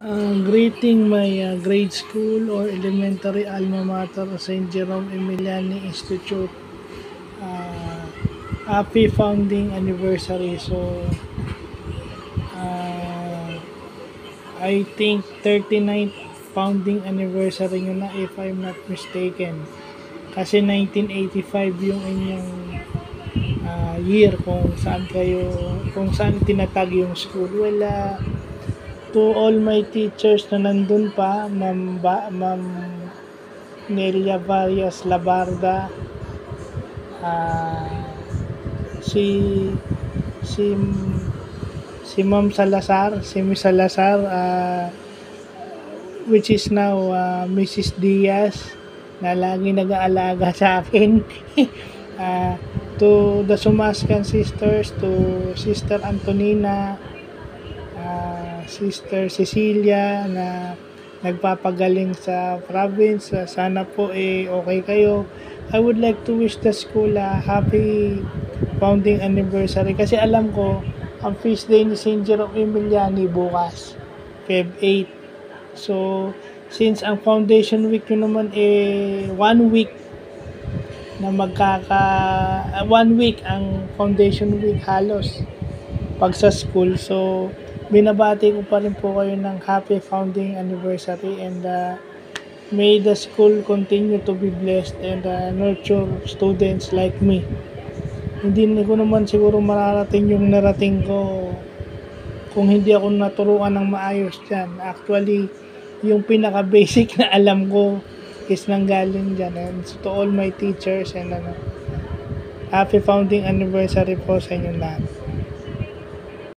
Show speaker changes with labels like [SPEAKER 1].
[SPEAKER 1] Greeting my grade school or elementary alma mater, St. Jerome Emiliani Institute. Uh, Happy founding anniversary. So, uh, I think 39th founding anniversary nyo na if I'm not mistaken. Kasi 1985 yung inyong year kung saan tinatag yung school. Well, to all my teachers na nandun pa, Ma'am Nelia Varias Labarda, si si si Ma'am Salazar, si Miss Salazar, which is now Mrs. Diaz, na lagi nag-aalaga sa akin. To the Sumascan sisters, to Sister Antonina, Sister Cecilia na nagpapagaling sa province. Sana po okay kayo. I would like to wish the school a happy founding anniversary kasi alam ko ang feast day ni St. Jerome Emiliani bukas, Feb 8. So, since ang foundation week yun naman 1 week na 1 week ang foundation week halos pag sa school. So, binabati ko pa rin po kayo ng happy founding anniversary and may the school continue to be blessed and nurture students like me. Hindi ko naman siguro mararating yung narating ko kung hindi ako naturuan ng maayos dyan. Actually, yung pinaka-basic na alam ko is nanggaling dyan. And to all my teachers and happy founding anniversary po sa inyo lahat.